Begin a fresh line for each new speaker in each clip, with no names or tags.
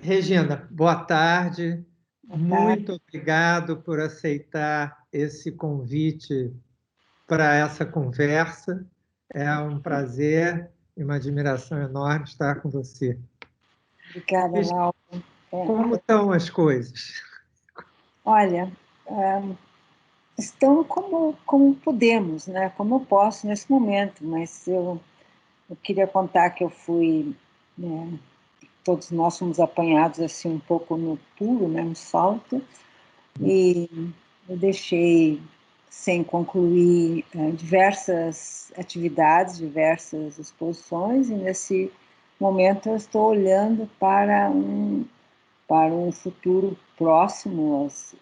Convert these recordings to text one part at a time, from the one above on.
Regina, boa tarde.
Boa tarde.
Muito obrigado por aceitar esse convite para essa conversa. É um prazer e uma admiração enorme estar com você.
Obrigada,
Regina,
Laura.
como estão as coisas?
Olha, estão como podemos, né? Como eu posso nesse momento, mas eu queria contar que eu fui, né, todos nós fomos apanhados assim um pouco no pulo, né, no salto, e eu deixei sem concluir diversas atividades, diversas exposições, e nesse momento eu estou olhando para um futuro próximo, os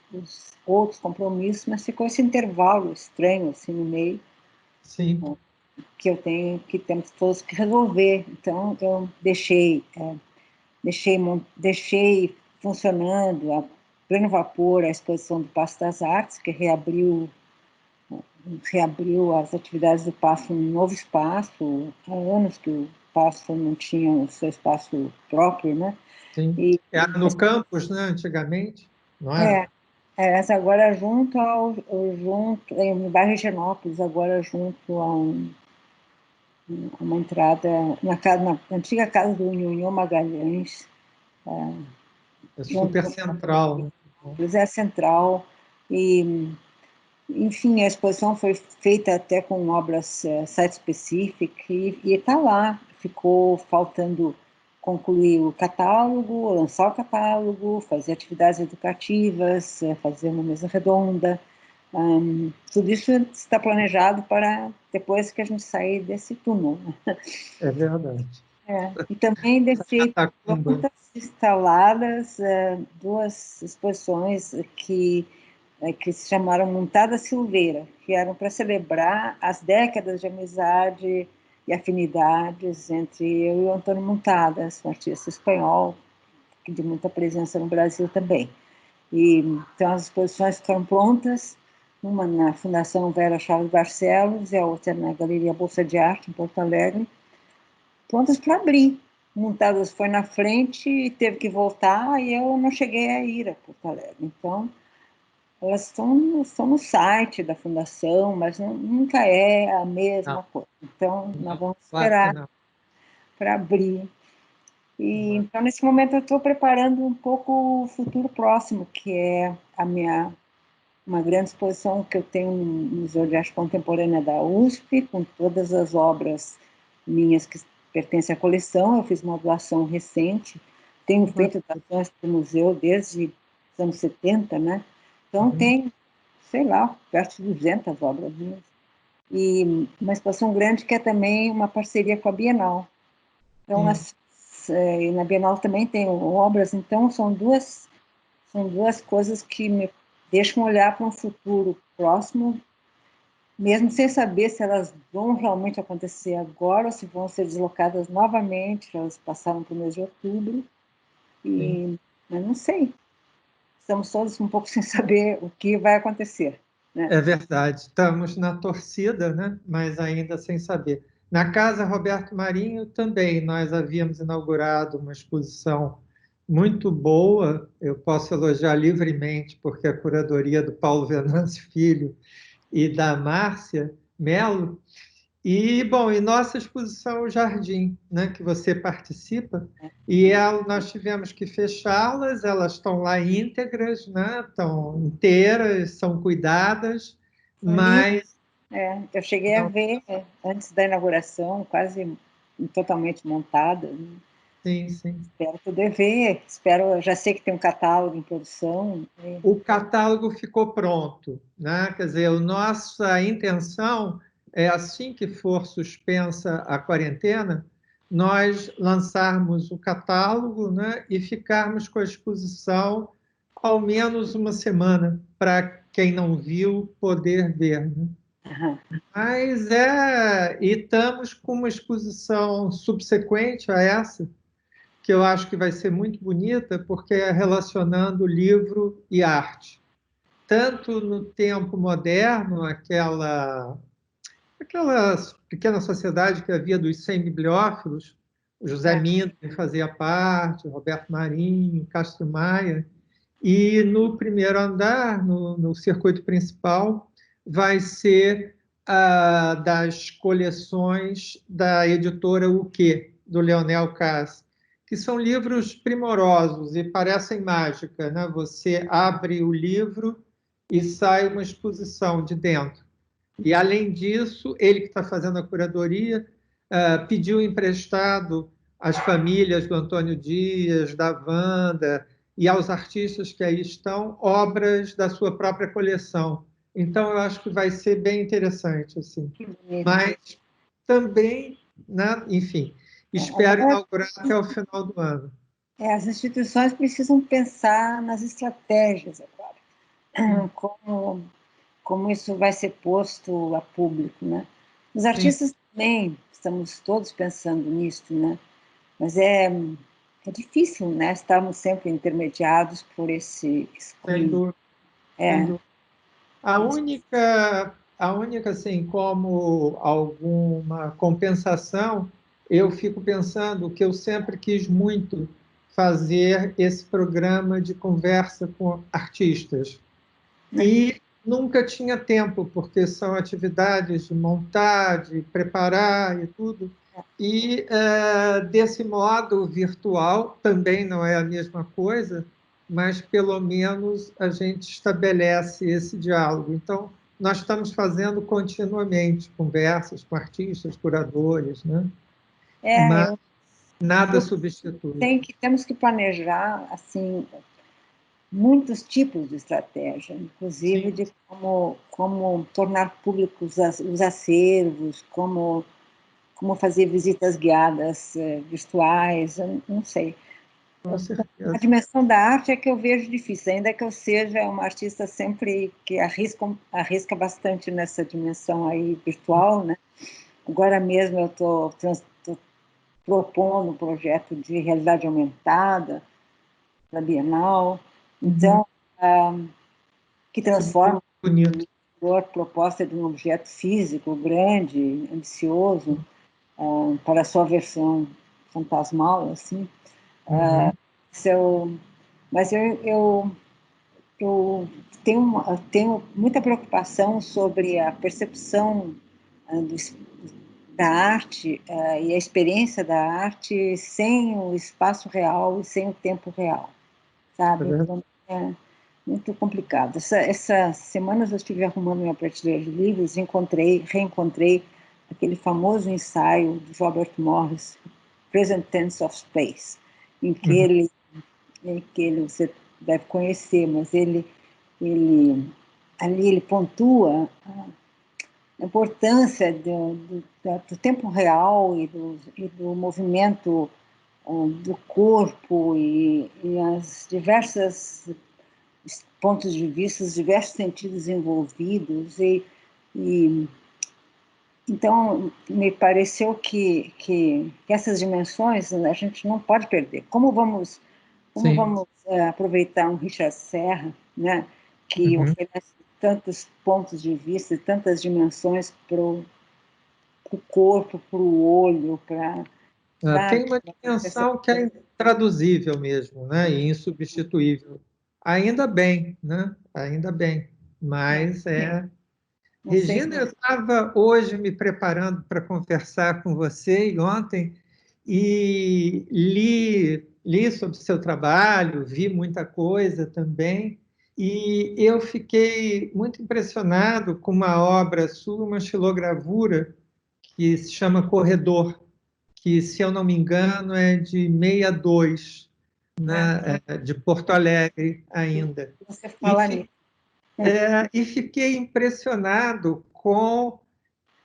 outros compromissos, mas ficou esse intervalo estranho assim no meio,
Sim,
que temos todos que resolver. Então eu deixei funcionando a pleno vapor a exposição do Paço das Artes, que reabriu as atividades do Paço em um novo espaço. Há anos que o Paço não tinha o seu espaço próprio, né?
sim.
E
Era no campus, né, antigamente, não era?
é, essa agora no bairro Higienópolis, agora junto a uma entrada na antiga casa do Nhonhô Magalhães,
É
junto
super
com
central, né?
o Zé Central, e, enfim, a exposição foi feita até com obras site-specific, e está lá, ficou faltando concluir o catálogo, lançar o catálogo, fazer atividades educativas, fazer uma mesa redonda. Tudo isso está planejado para depois que a gente sair desse túmulo.
É verdade.
E também deixei
Catacumba.
prontas, instaladas, duas exposições que se chamaram Montada Silveira, que eram para celebrar as décadas de amizade e afinidades entre eu e o Antônio Montadas, um artista espanhol, de muita presença no Brasil também. Então, as exposições ficaram prontas, uma na Fundação Vera Chaves Barcelos e a outra na Galeria Bolsa de Arte, em Porto Alegre, prontas para abrir. Montadas foi na frente e teve que voltar, e eu não cheguei a ir a Porto Alegre. Então, elas estão no site da Fundação, mas nunca é a
Não,
mesma coisa. Então, nós
não,
vamos
claro que
esperar
não.
para abrir.
Não.
Então, nesse momento, eu estou preparando um pouco o futuro próximo, que é uma grande exposição que eu tenho no Museu de Arte Contemporânea da USP, com todas as obras minhas que pertencem à coleção. Eu fiz uma doação recente, tenho feito doações para o museu desde os anos 70, né? Então,
Uhum.
tem, sei lá, perto de 200 obras minhas. E uma exposição grande que é também uma parceria com a Bienal. Então,
Sim.
na Bienal também tem obras, então são duas coisas que me deixam olhar para um futuro próximo, mesmo sem saber se elas vão realmente acontecer agora ou se vão ser deslocadas novamente. Elas passaram para o mês de outubro,
Sim.
mas não sei. Estamos todos um pouco sem saber o que vai acontecer, né?
É verdade, estamos na torcida, né? Mas ainda sem saber. Na Casa Roberto Marinho também nós havíamos inaugurado uma exposição muito boa, eu posso elogiar livremente, porque a curadoria do Paulo Venâncio Filho e da Márcia Mello. E, bom, e nossa exposição O Jardim, né, que você participa, nós tivemos que fechá-las, elas estão lá íntegras, né, estão inteiras, são cuidadas,
São lindas.
mas
Eu cheguei a
não,
ver antes da inauguração, quase totalmente montada.
sim, sim.
Espero poder ver. Espero, já sei que tem um catálogo em produção.
O catálogo ficou pronto, né? Quer dizer, a nossa intenção é, assim que for suspensa a quarentena, nós lançarmos o catálogo, né, e ficarmos com a exposição ao menos uma semana, para quem não viu poder ver, né?
Aham.
E estamos com uma exposição subsequente a essa, que eu acho que vai ser muito bonita, porque é relacionando livro e arte tanto no tempo moderno, aquela pequena sociedade que havia dos 100 bibliófilos, O José Minter fazia parte, o Roberto Marinho, Castro Maia. E no primeiro andar, no circuito principal, vai ser das coleções da editora O Quê, do Leonel Kass, que são livros primorosos e parecem mágica, né? Você abre o livro e sai uma exposição de dentro. E, além disso, ele que está fazendo a curadoria, pediu emprestado às famílias do Antônio Dias, da Wanda, e aos artistas que aí estão, obras da sua própria coleção. Então, eu acho que vai ser bem interessante, assim. Mas também, né, enfim, espero inaugurar até o final do ano.
As instituições precisam pensar nas estratégias agora, como isso vai ser posto a público, né? Os artistas Sim. Também, estamos todos pensando nisso, né? Mas é difícil, né? Estarmos sempre intermediados por esse
Sem dúvida. Sem dúvida. A única, assim, como alguma compensação, eu fico pensando que eu sempre quis muito fazer esse programa de conversa com artistas. E nunca tinha tempo, porque são atividades de montar, de preparar e tudo. E, desse modo, virtual também não é a mesma coisa, mas, pelo menos, a gente estabelece esse diálogo. Então, nós estamos fazendo continuamente conversas com artistas, curadores, né? Mas nada substitui.
Temos que planejar, assim, muitos tipos de estratégia, inclusive Sim. de como tornar públicos os acervos, como fazer visitas guiadas virtuais, eu não sei. A dimensão da arte é que eu vejo difícil, ainda que eu seja uma artista sempre que arrisca bastante nessa dimensão aí virtual, né? Agora mesmo eu estou propondo um projeto de realidade aumentada da Bienal, então, que transforma a proposta de um objeto físico grande, ambicioso, para a sua versão fantasmal, assim. Mas eu tenho muita preocupação sobre a percepção da arte e a experiência da arte sem o espaço real e sem o tempo real, sabe? Então, é muito complicado. Essas semanas eu estive arrumando minha prateleira de livros e reencontrei aquele famoso ensaio de Robert Morris, Present Tense of Space, em que ele você deve conhecer, mas ali ele pontua a importância do tempo real e do movimento do corpo e as diversas pontos de vista, os diversos sentidos envolvidos então me pareceu que essas dimensões a gente não pode perder. Como vamos aproveitar um Richard Serra, né, que oferece tantos pontos de vista, tantas dimensões para o corpo, para o olho, para...
Tem uma dimensão que é intraduzível mesmo, né, e insubstituível. Ainda bem, né? Ainda bem. Mas Regina, eu estava hoje me preparando para conversar com você, e ontem, e li sobre o seu trabalho, vi muita coisa também, e eu fiquei muito impressionado com uma obra sua, uma xilogravura, que se chama Corredor, que, se eu não me engano, é de 62, né, de Porto Alegre ainda.
Você fala nisso.
E fiquei impressionado com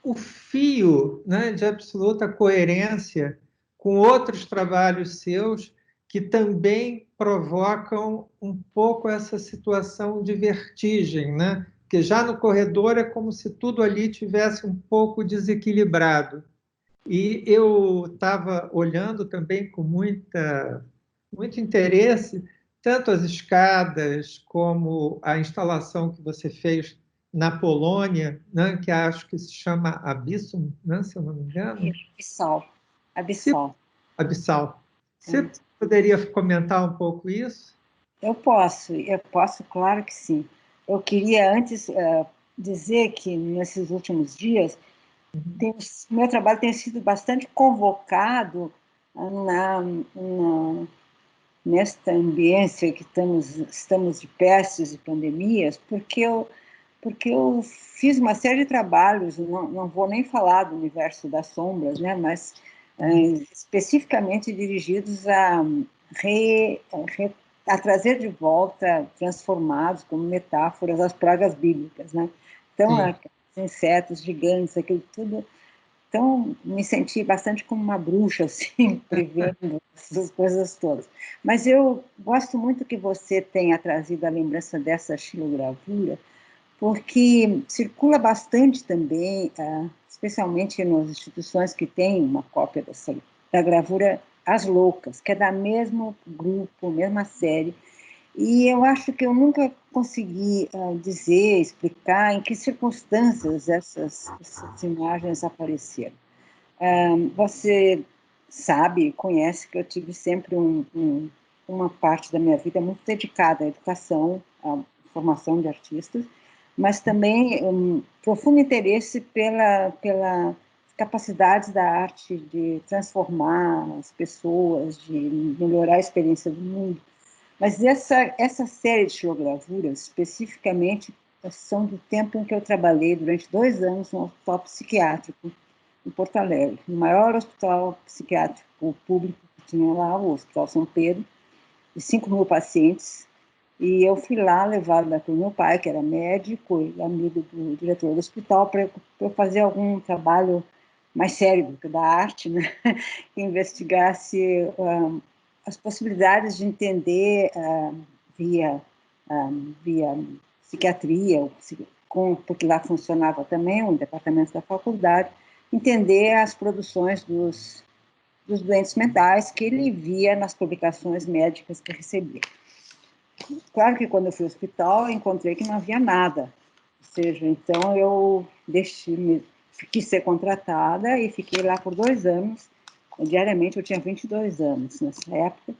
o fio, né, de absoluta coerência com outros trabalhos seus que também provocam um pouco essa situação de vertigem, né? Porque já no corredor é como se tudo ali tivesse um pouco desequilibrado. E eu estava olhando também com muito interesse tanto as escadas como a instalação que você fez na Polônia, né, que acho que se chama Abyssum, né, se eu não me engano.
Abissal.
abissal. Você poderia comentar um pouco isso?
Eu posso, claro que sim. Eu queria antes dizer que nesses últimos dias meu trabalho tem sido bastante convocado na, na, nesta ambiência que estamos de pestes e pandemias, porque eu fiz uma série de trabalhos, não vou nem falar do universo das sombras, né, mas especificamente dirigidos a trazer de volta, transformados como metáforas, as pragas bíblicas, né? Então, aqueles insetos gigantes, aquilo tudo. Então, me senti bastante como uma bruxa, assim, prevendo essas coisas todas. Mas eu gosto muito que você tenha trazido a lembrança dessa xilogravura, porque circula bastante também, especialmente nas instituições que têm uma cópia da gravura As Loucas, que é da mesmo grupo, mesma série, e eu acho que eu nunca consegui dizer, explicar em que circunstâncias essas imagens apareceram. Você sabe, conhece que eu tive sempre uma parte da minha vida muito dedicada à educação, à formação de artistas, mas também profundo interesse pela capacidades da arte de transformar as pessoas, de melhorar a experiência do mundo. Mas essa série de xilogravuras, especificamente, são do tempo em que eu trabalhei durante 2 anos no hospital psiquiátrico em Porto Alegre, no maior hospital psiquiátrico público que tinha lá, o Hospital São Pedro, de 5.000 pacientes. E eu fui lá levada pelo meu pai, que era médico e amigo do diretor do hospital, para eu fazer algum trabalho mais sério do que da arte, né? Que investigasse as possibilidades de entender via psiquiatria, porque lá funcionava também um departamento da faculdade, entender as produções dos doentes mentais que ele via nas publicações médicas que recebia. Claro que quando eu fui ao hospital, eu encontrei que não havia nada. Ou seja, então eu quis ser contratada e fiquei lá por 2 anos. Diariamente, eu tinha 22 anos nessa época,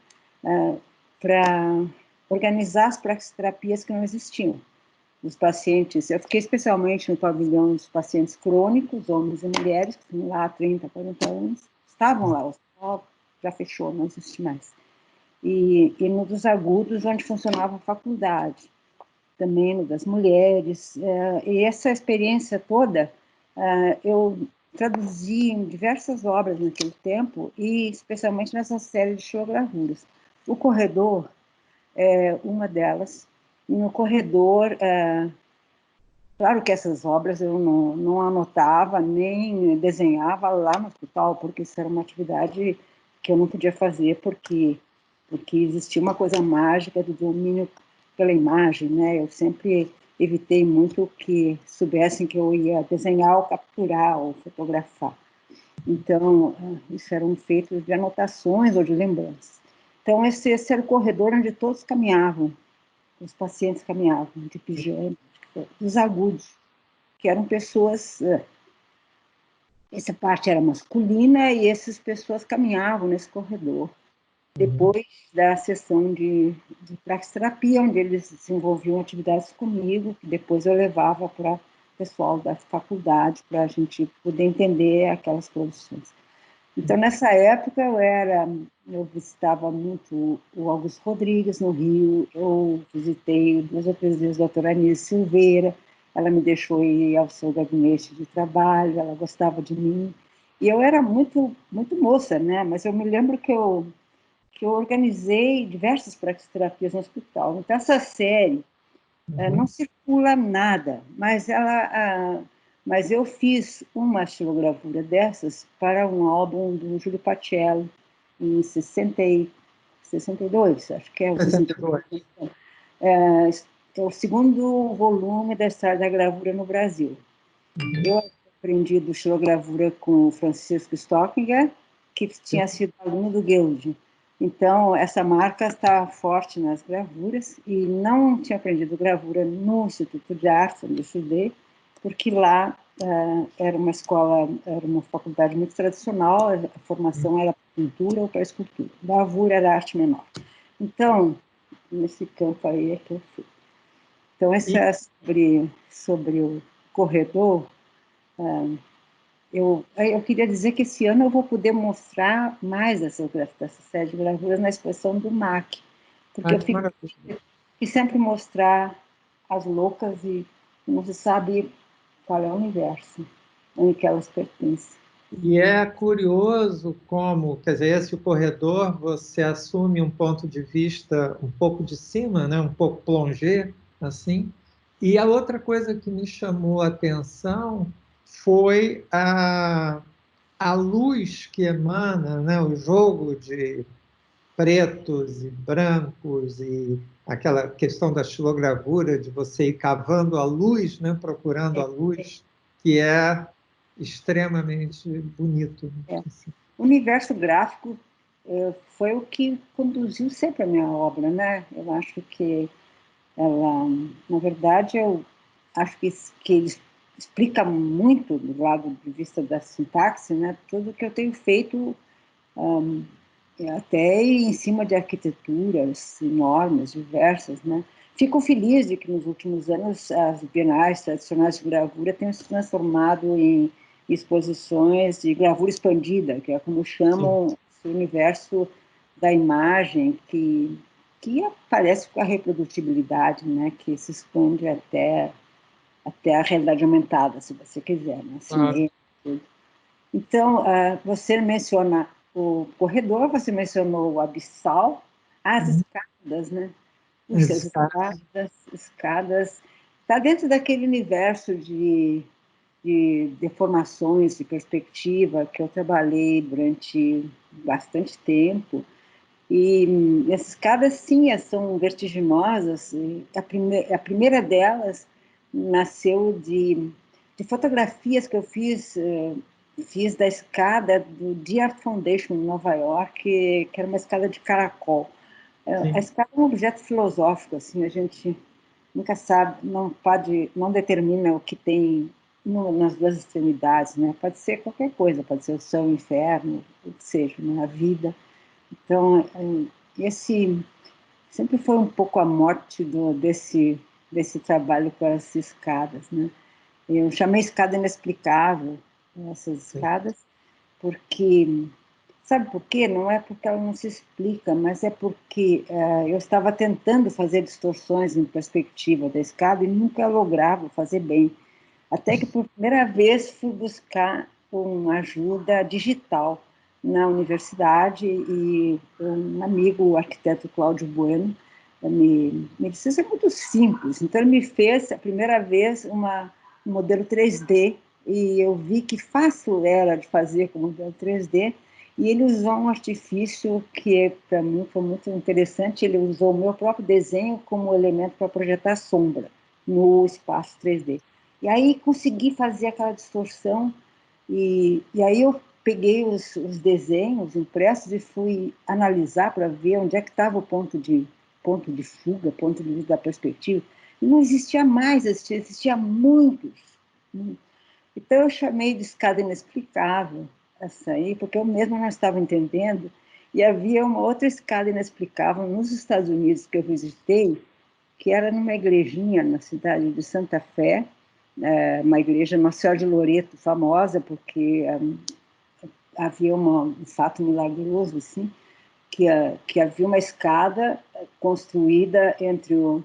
para organizar as praxiterapias que não existiam. Os pacientes, eu fiquei especialmente no pavilhão dos pacientes crônicos, homens e mulheres, que estão lá há 30, 40 anos, estavam lá, o hospital já fechou, não existe mais. E no dos agudos, onde funcionava a faculdade, também no das mulheres. E essa experiência toda, eu traduzi em diversas obras naquele tempo, e especialmente nessa série de xilogravuras. O Corredor é uma delas, e no Corredor, claro que essas obras eu não anotava, nem desenhava lá no hospital, porque isso era uma atividade que eu não podia fazer, porque existia uma coisa mágica do domínio pela imagem, né? Eu sempre evitei muito que soubessem que eu ia desenhar ou capturar ou fotografar. Então, isso era um feito de anotações ou de lembranças. Então, esse era o corredor onde todos caminhavam, os pacientes caminhavam, de pijama, os agudos, que eram pessoas... Essa parte era masculina e essas pessoas caminhavam nesse corredor. Depois da sessão de praxiterapia, onde eles desenvolviam atividades comigo, que depois eu levava para o pessoal da faculdade, para a gente poder entender aquelas produções. Então, nessa época, eu visitava muito o Augusto Rodrigues, no Rio, eu visitei 2 ou 3 vezes a doutora Anísia Silveira, ela me deixou ir ao seu gabinete de trabalho, ela gostava de mim, e eu era muito, muito moça, né? Mas eu me lembro que eu organizei diversas praxiterapias no hospital. Então, essa série não circula nada, mas eu fiz uma xilogravura dessas para um álbum do Júlio Pacelli, em 62, acho que é o 62. É o segundo volume da história da gravura no Brasil. Eu aprendi do xilogravura com o Francisco Stockinger, que tinha sido aluno do Guild. Então, essa marca está forte nas gravuras, e não tinha aprendido gravura no Instituto de Arte, onde eu estudei, porque lá era uma escola, era uma faculdade muito tradicional, a formação era para pintura ou para escultura. Gravura era arte menor. Então, nesse campo aí é que eu fui. Então, esse é sobre o corredor. Eu queria dizer que esse ano eu vou poder mostrar mais dessa série de gravuras na exposição do MAC, porque eu
Que
fico
maravilha.
e sempre mostrar as loucas e não se sabe qual é o universo em que elas pertencem.
E é curioso como, quer dizer, esse corredor, você assume um ponto de vista um pouco de cima, né? Um pouco plongé, assim. E a outra coisa que me chamou a atenção foi a luz que emana, né? O jogo de pretos e brancos e aquela questão da xilogravura, de você ir cavando a luz, né? Procurando a luz, que é extremamente bonito.
É. O universo gráfico foi o que conduziu sempre a minha obra, né? Eu acho que ela, na verdade, eu acho que ele explica muito do lado de vista da sintaxe, né? Tudo que eu tenho feito até em cima de arquiteturas enormes, diversas, né? Fico feliz de que nos últimos anos as bienais tradicionais de gravura tenham se transformado em exposições de gravura expandida, que é como
Sim.
chamam esse universo da imagem que aparece com a reprodutibilidade, né? Que se expande até a realidade aumentada, se você quiser, né?
Claro.
Cinema, tudo. Então, você menciona o corredor, você mencionou o abissal, as
Uhum.
escadas, né? Puxa, as
Esses
escadas. Está dentro daquele universo de deformações de perspectiva que eu trabalhei durante bastante tempo. E essas escadas, sim, são vertiginosas. A primeira delas nasceu de fotografias que eu fiz da escada do The Art Foundation em Nova York, que era uma escada de caracol. A
Sim.
escada é um objeto filosófico, assim, a gente nunca sabe, não determina o que tem nas duas extremidades, né? Pode ser qualquer coisa, pode ser o céu, o inferno, o que seja, né? A vida. Então, esse sempre foi um pouco a morte desse trabalho com as escadas, né? Eu chamei escada inexplicável, essas
Sim.
escadas, porque, sabe por quê? Não é porque ela não se explica, mas é porque eu estava tentando fazer distorções em perspectiva da escada e nunca lograva fazer bem. Até que, por primeira vez, fui buscar uma ajuda digital na universidade e um amigo, o arquiteto Cláudio Bueno, me disse, isso é muito simples. Então, ele me fez, a primeira vez, um modelo 3D e eu vi que fácil era de fazer com o modelo 3D e ele usou um artifício que, para mim, foi muito interessante. Ele usou o meu próprio desenho como elemento para projetar sombra no espaço 3D. E aí consegui fazer aquela distorção e aí eu peguei os desenhos impressos e fui analisar para ver onde é que estava o ponto de fuga, ponto de vista da perspectiva. E não existia mais, existia muitos. Então eu chamei de escada inexplicável essa aí, porque eu mesma não estava entendendo. E havia uma outra escada inexplicável nos Estados Unidos que eu visitei, que era numa igrejinha na cidade de Santa Fé, uma igreja Nossa Senhora de Loreto, famosa, porque havia um fato milagroso, assim, que havia uma escada construída entre o...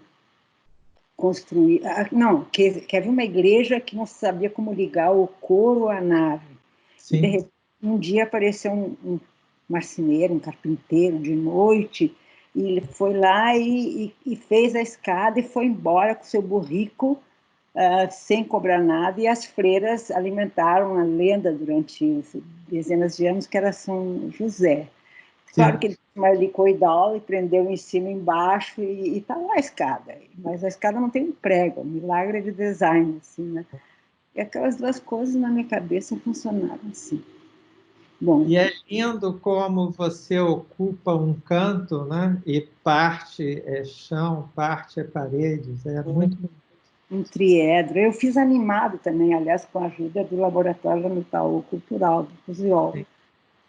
não, que havia uma igreja que não sabia como ligar o coro à nave. E, de
Sim.
repente, um dia apareceu um marceneiro, um carpinteiro, de noite, e ele foi lá e fez a escada e foi embora com seu burrico, sem cobrar nada, e as freiras alimentaram a lenda durante dezenas de anos, que era São José. Claro
Sim.
que ele tinha uma helicoidal e prendeu em cima e embaixo, e está lá a escada. Mas a escada não tem um prego, é um milagre de design, assim, né? E aquelas duas coisas na minha cabeça funcionaram assim. Bom,
E é lindo como você ocupa um canto, né? E parte é chão, parte é paredes. É muito bonito.
um triedro. Eu fiz animado também, aliás, com a ajuda do Laboratório Ambiental Cultural, do Fusiol.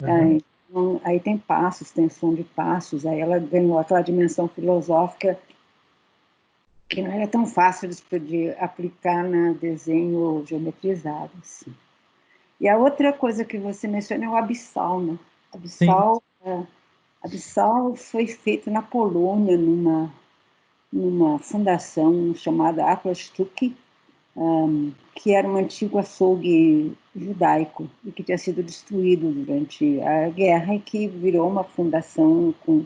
Uhum.
Então, aí tem passos, tem som de passos, aí ela ganhou aquela dimensão filosófica que não era tão fácil de aplicar no desenho geometrizado. Assim. E a outra coisa que você menciona é o abissal, né?
Sim.
Abissal foi feito na Polônia, numa fundação chamada Atlas Stuck, que era um antigo açougue judaico e que tinha sido destruído durante a guerra e que virou uma fundação com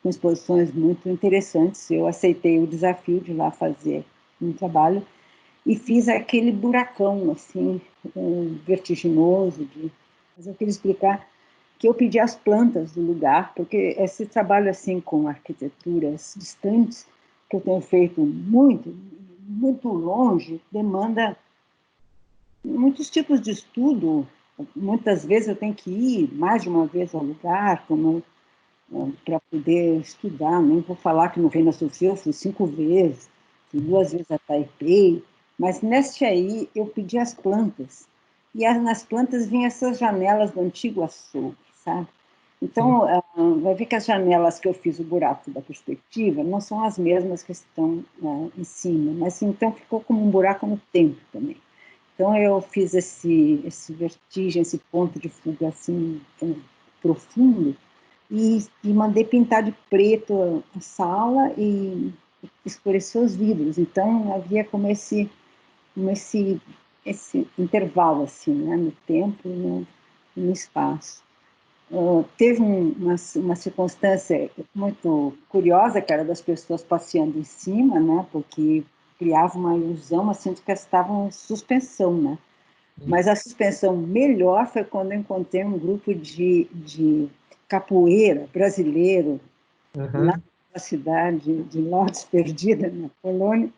exposições muito interessantes. Eu aceitei o desafio de lá fazer um trabalho e fiz aquele buracão assim vertiginoso mas eu queria explicar que eu pedi as plantas do lugar, porque esse trabalho assim com arquiteturas distantes que eu tenho feito muito longe demanda muitos tipos de estudo. Muitas vezes eu tenho que ir mais de uma vez ao lugar para poder estudar. Nem vou falar que no Reino Sofia eu fui 5 vezes, fui 2 vezes a Taipei, mas neste aí eu pedi as plantas. E nas plantas vinham essas janelas do antigo açougue, sabe?
Sim.
Então, vai ver que as janelas que eu fiz o buraco da perspectiva não são as mesmas que estão em cima, mas então ficou como um buraco no tempo também. Então, eu fiz esse vertigem, esse ponto de fuga assim, profundo, e mandei pintar de preto a sala e escurecer os vidros. Então, havia como esse intervalo assim, né, no tempo e no espaço. Teve uma circunstância muito curiosa, que era das pessoas passeando em cima, né, porque criava uma ilusão assim de que elas estavam em suspensão, né? Mas a suspensão melhor foi quando eu encontrei um grupo de capoeira brasileiro lá
Uhum.
na cidade de Lodz, perdida na Polônia,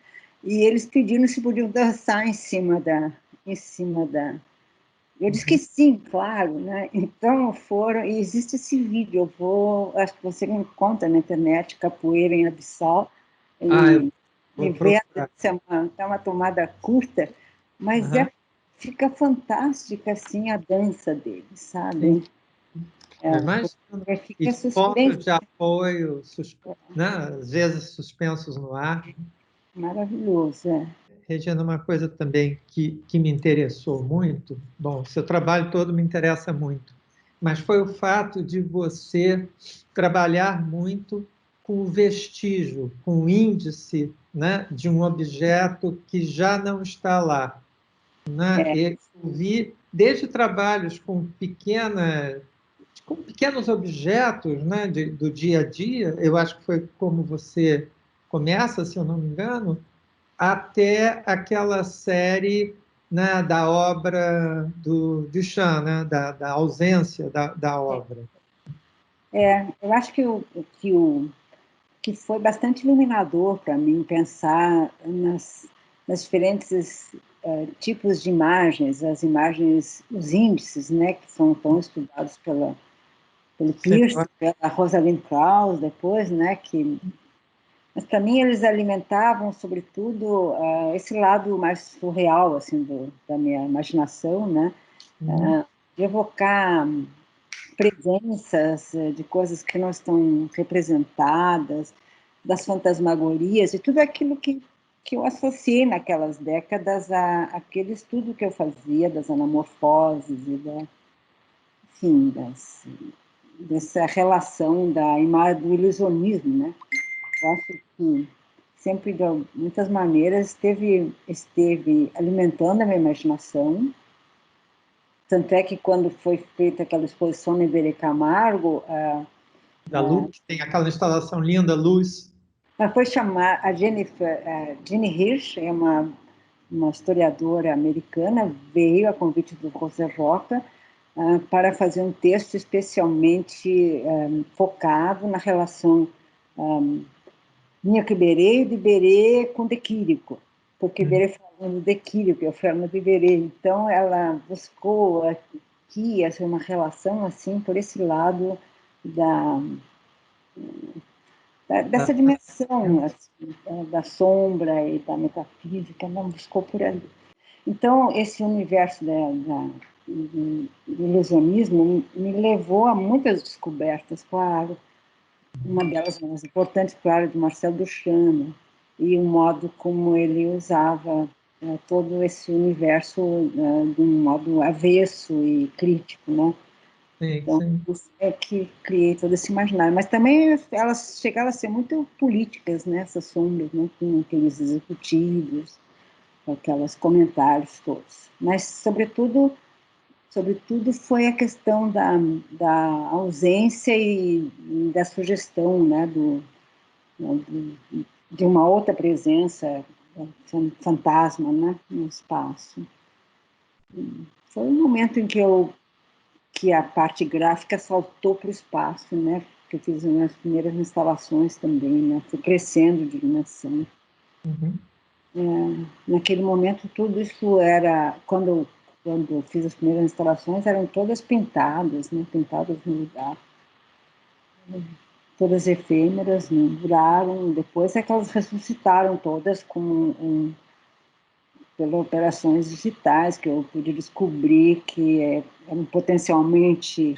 e eles pediram se podiam dançar em cima da. Eu disse que
Uhum.
sim, claro, né? Então foram, e existe esse vídeo, acho que você encontra na internet, Capoeira em Abissal,
Eu
e
vou
vê,
procurar.
é uma tomada curta, mas
Uhum.
fica fantástica assim a dança deles,
Sim.
sabe?
Eu imagino.
Porque
E
fica
pontos
suspenso,
de apoio, né? Às vezes suspensos no ar.
maravilhoso, é.
Regina, uma coisa também que me interessou muito, bom, seu trabalho todo me interessa muito, mas foi o fato de você trabalhar muito com o vestígio, com o índice, né, de um objeto que já não está lá. Né?
É,
Eu vi desde trabalhos com pequenos objetos, né, do dia a dia, eu acho que foi como você começa, se eu não me engano, até aquela série, né, da obra do Duchamp, né, da ausência da obra.
eu acho que foi bastante iluminador para mim pensar nas diferentes tipos de imagens, as imagens, os índices, né, que são tão estudados pelo Peirce, pela Rosalind Krauss depois, né, mas para mim eles alimentavam, sobretudo, esse lado mais surreal assim da minha imaginação, né,
Uhum.
de evocar presenças de coisas que não estão representadas, das fantasmagorias e tudo aquilo que eu associei naquelas décadas àquele estudo que eu fazia das anamorfoses e enfim, dessa relação da imagem do ilusionismo, né? Eu acho que sempre, de muitas maneiras, esteve alimentando a minha imaginação. Tanto é que quando foi feita aquela exposição no Iberê Camargo,
Da luz, tem aquela instalação linda, luz.
ela foi chamar a Jenny Hirsch, é uma historiadora americana, veio a convite do José Roca para fazer um texto especialmente focado na relação minha com Iberê e de Iberê com Dequírico, porque
Uhum.
Iberê falando do Dequírico, eu falando do Iberê. Então, ela buscou aqui uma relação assim por esse lado da dessa dimensão assim, da sombra e da metafísica, não buscou por ali. Então, esse universo do ilusionismo me levou a muitas descobertas, claro. Uma delas, mais importante, claro, de Marcel Duchamp, né? E o modo como ele usava todo esse universo de um modo avesso e crítico, né?
Sim,
Então,
sim.
isso é que criei todo esse imaginário. Mas também elas chegaram a ser muito políticas, né? Essas sombras, né? Com aqueles executivos, com aqueles comentários todos. Mas, sobretudo foi a questão da ausência e da sugestão, né? De uma outra presença fantasma, né? No espaço. Foi um momento em que a parte gráfica saltou para o espaço, né? Que eu fiz as minhas primeiras instalações também, né? Fui crescendo de dimensão.
Uhum.
Naquele momento, tudo isso era, quando eu fiz as primeiras instalações, eram todas pintadas, né? Pintadas no lugar. Todas efêmeras, não duraram. Depois é que elas ressuscitaram todas pelas operações digitais, que eu pude descobrir que eram potencialmente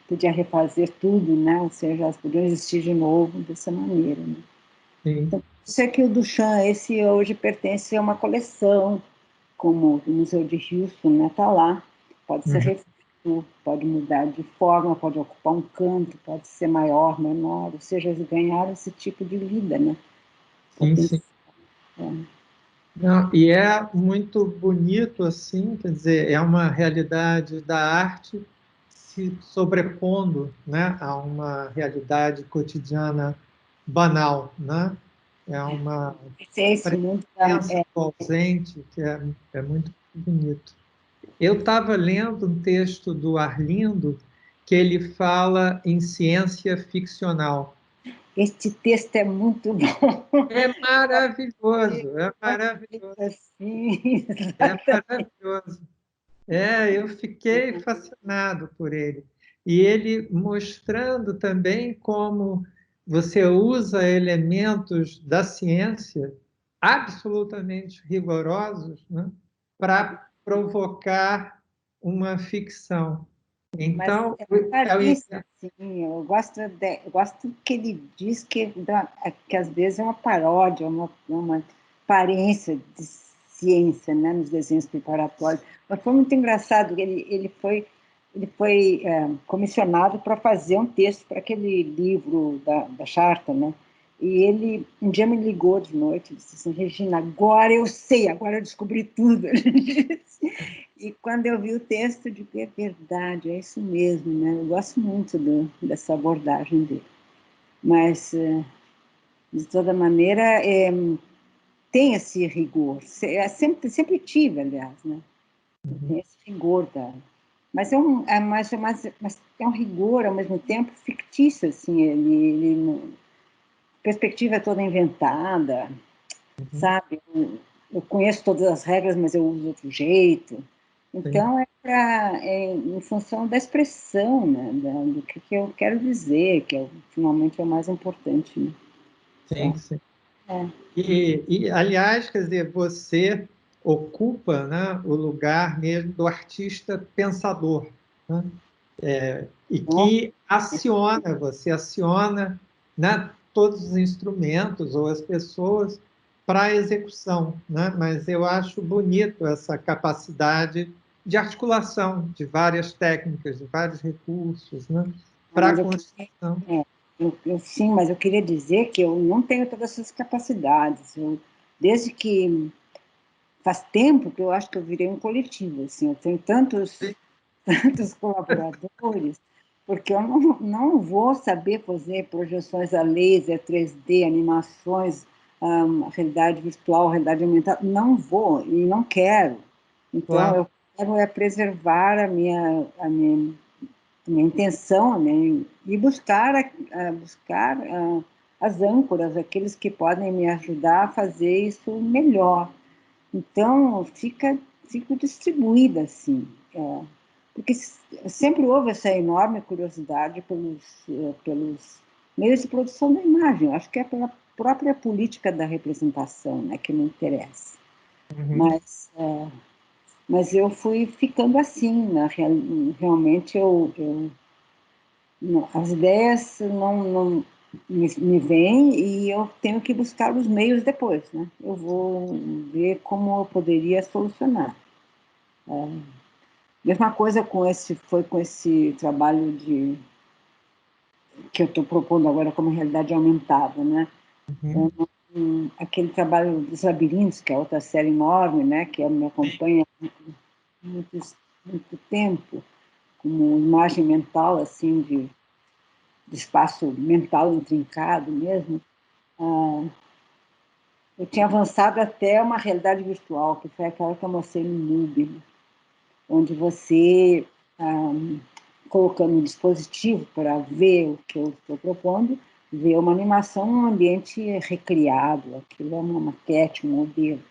podia refazer tudo, né? Ou seja, elas podiam existir de novo dessa maneira. Né?
Sim.
Então, isso é que o Duchamp, esse hoje pertence a uma coleção, como o Museu de Houston, né? Está lá, pode ser
Uhum.
refeito, pode mudar de forma, pode ocupar um canto, pode ser maior, menor, ou seja, eles ganharam esse tipo de vida, né?
Sim, sim. Não, e é muito bonito assim, quer dizer, é uma realidade da arte se sobrepondo, né, a uma realidade cotidiana banal, né? É uma
Esse mundo
presença do ausente que é muito bonito. Eu estava lendo um texto do Arlindo que ele fala em ciência ficcional.
este texto é muito bom.
É maravilhoso, é maravilhoso,
Assim,
é maravilhoso. Eu fiquei fascinado por ele. E ele mostrando também como você usa elementos da ciência absolutamente rigorosos, né, para provocar uma ficção.
mas
Então,
é
é o
parece, assim, eu gosto que ele diz que às vezes é uma paródia, uma aparência de ciência, né, nos desenhos preparatórios. Mas foi muito engraçado, ele foi comissionado para fazer um texto para aquele livro da Charta, né? E ele um dia me ligou de noite e disse assim, Regina, agora eu sei, agora eu descobri tudo. E quando eu vi o texto, eu digo, é verdade, é isso mesmo, né? Eu gosto muito dessa abordagem dele. Mas, de toda maneira, tem esse rigor. Sempre tive, aliás, né? Tem esse rigor mas mas é um rigor ao mesmo tempo fictício, assim. A perspectiva é toda inventada, sabe? Eu conheço todas as regras, mas eu uso outro jeito. Então, em função da expressão, né, do que eu quero dizer, que finalmente é o mais importante. Né?
sim,
Então,
sim.
é,
Aliás, quer dizer, você ocupa, né, o lugar mesmo do artista pensador, né? E
bom,
que aciona, você aciona, né, todos os instrumentos ou as pessoas para a execução, né? Mas eu acho bonito essa capacidade de articulação de várias técnicas, de vários recursos, né, para
mas
a construção.
sim, mas eu queria dizer que eu não tenho todas essas capacidades. Desde que faz tempo que eu acho que eu virei um coletivo, assim, eu tenho tantos colaboradores, porque eu não vou saber fazer projeções a laser, 3D, animações, realidade virtual, realidade aumentada, não vou e não quero. Então,
Claro,
eu quero preservar a minha intenção, né, e buscar as âncoras, aqueles que podem me ajudar a fazer isso melhor. Então, fico distribuída assim, porque sempre houve essa enorme curiosidade pelos meios de produção da imagem. Eu acho que é pela própria política da representação, né, que me interessa.
Uhum.
Mas eu fui ficando assim, né? Realmente as ideias não me vêm e eu tenho que buscar os meios depois, né? Eu vou ver como eu poderia solucionar. Mesma coisa foi com esse trabalho que eu estou propondo agora como realidade aumentada, né?
Uhum.
Aquele trabalho dos labirintos, que é outra série enorme, né? Que me acompanha há muito, muito tempo, como imagem mental, assim, de espaço mental intrincado mesmo. Eu tinha avançado até uma realidade virtual, que foi aquela que eu mostrei no MUBI, né? Onde você, colocando um dispositivo para ver o que eu estou propondo, vê uma animação num ambiente recriado, aquilo é uma maquete, um modelo.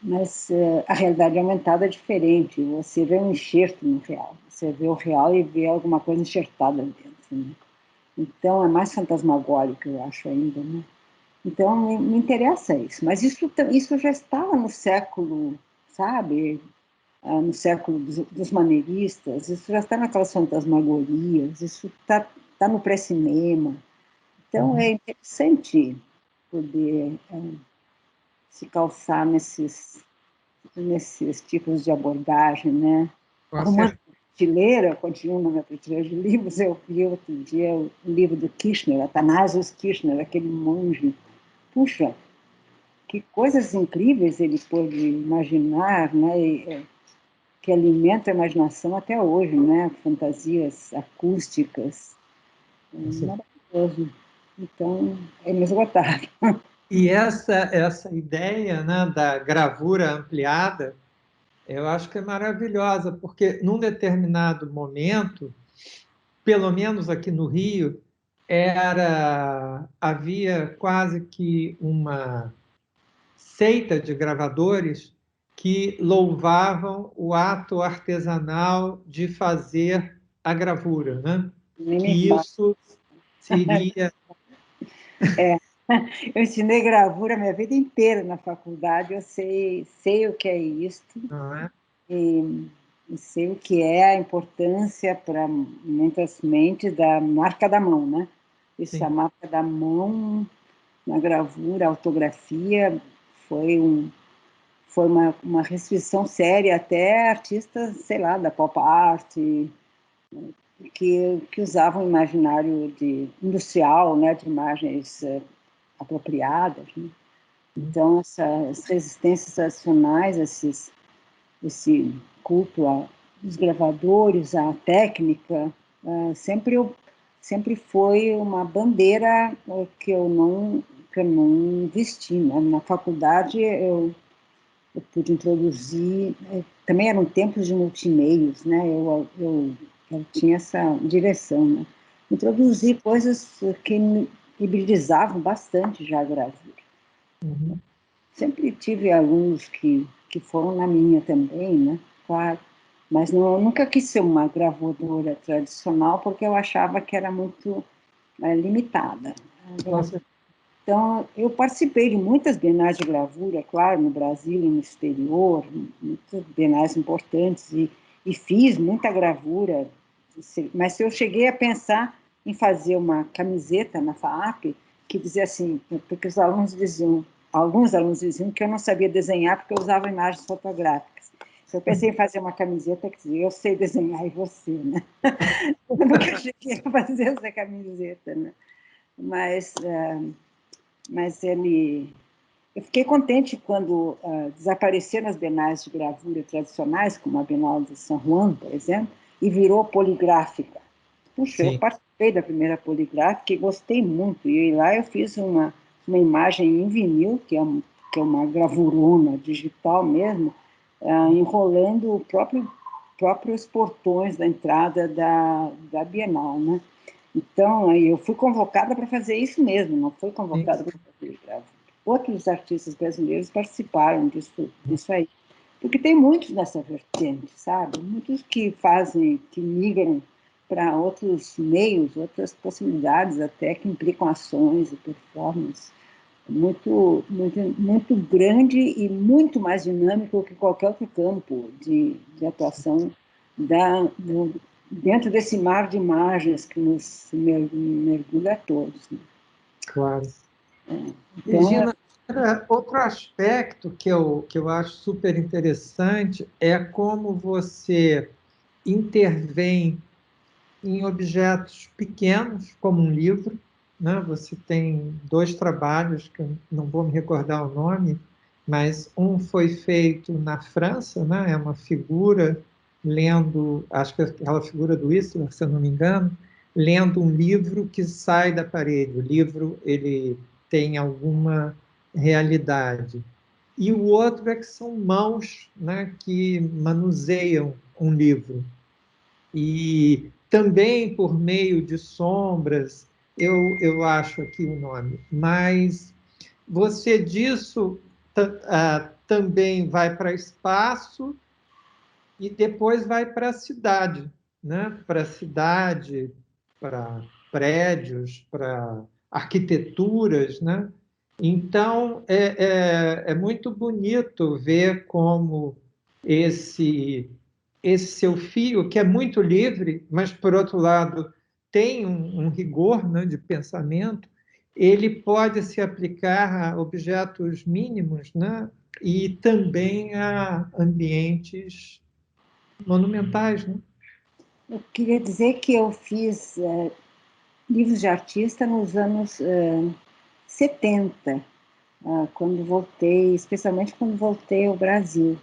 Mas a realidade aumentada é diferente, você vê um enxerto no real, você vê o real e vê alguma coisa enxertada dentro, né? Então é mais fantasmagórico, eu acho ainda, né? Então me interessa isso, mas isso já estava no século, sabe, no século dos maneiristas, isso já está naquelas fantasmagorias, isso está no pré-cinema. Então é
Uhum.
interessante poder se calçar nesses tipos de abordagem, né?
Com
Arrumando
certeza.
prateleira, continuo na minha prateleira de livros, eu vi outro dia o livro do Kirchner, Athanasius Kirchner, aquele monge. Puxa, que coisas incríveis ele pôde imaginar, né? Que alimenta a imaginação até hoje, né? Fantasias acústicas, maravilhoso. Então, é inesgotável.
E essa ideia, né, da gravura ampliada, eu acho que é maravilhosa, porque num determinado momento, pelo menos aqui no Rio, havia quase que uma seita de gravadores que louvavam o ato artesanal de fazer a gravura, né?
Nem me
Que
fala.
isso seria,
Eu ensinei gravura a minha vida inteira na faculdade, eu sei o que é isso,
não é?
e sei o que é a importância para muitas mentes da marca da mão, né? Isso, a
Sim.
marca da mão na gravura, a autografia, foi uma restrição séria, até artistas, sei lá, da pop art, que usavam imaginário industrial, né, de imagens apropriadas, né? Então, essas resistências tradicionais, esse culto aos gravadores, à técnica, sempre foi uma bandeira que eu não vesti, né? Na faculdade, eu pude introduzir, também eram tempos de multimeios, né? Eu tinha essa direção, né? Introduzir coisas que hibridizavam bastante já a gravura.
Uhum.
Sempre tive alunos que foram na minha também, né? Claro, mas nunca quis ser uma gravadora tradicional porque eu achava que era muito limitada.
Nossa,
Então, eu participei de muitas bienais de gravura, claro, no Brasil e no exterior, muitas bienais importantes, e fiz muita gravura, mas eu cheguei a pensar em fazer uma camiseta na FAAP que dizia assim, porque alguns alunos diziam que eu não sabia desenhar porque eu usava imagens fotográficas. Eu pensei em fazer uma camiseta que dizia, eu sei desenhar e você, né? Porque eu cheguei a fazer essa camiseta, né? Mas eu fiquei contente quando desapareceram as bienais de gravura tradicionais, como a Bienal de São Juan, por exemplo, e virou poligráfica. Puxa, eu
sim.
participei da primeira poligráfica e gostei muito. E lá eu fiz uma imagem em vinil, que é uma gravurona digital mesmo, enrolando próprios portões da entrada da Bienal, né? Então, aí eu fui convocada para fazer isso mesmo, não fui
Sim.
convocada para fazer gravura. Outros artistas brasileiros participaram disso aí. Porque tem muitos nessa vertente, sabe? Muitos que migram para outros meios, outras possibilidades até que implicam ações e performance muito grande e muito mais dinâmico que qualquer outro campo de atuação dentro desse mar de imagens que nos mergulha a todos. Né?
Claro.
Então,
Regina, outro aspecto que eu acho super interessante é como você intervém em objetos pequenos, como um livro, né? Você tem dois trabalhos, que eu não vou me recordar o nome, mas um foi feito na França, né? É uma figura lendo, acho que é aquela figura do Whistler, se eu não me engano, lendo um livro que sai da parede. O livro ele tem alguma realidade. E o outro é que são mãos, né, que manuseiam um livro. E também por meio de sombras, eu acho aqui o nome, mas você disso também vai para espaço e depois vai para a cidade, né? Para a cidade, para prédios, para arquiteturas, né? Então, é muito bonito ver como esse, esse seu filho, que é muito livre, mas, por outro lado, tem um rigor, né, de pensamento, ele pode se aplicar a objetos mínimos, né, e também a ambientes monumentais, né?
eu queria dizer que eu fiz livros de artista nos anos 70, quando voltei, especialmente quando voltei ao Brasil.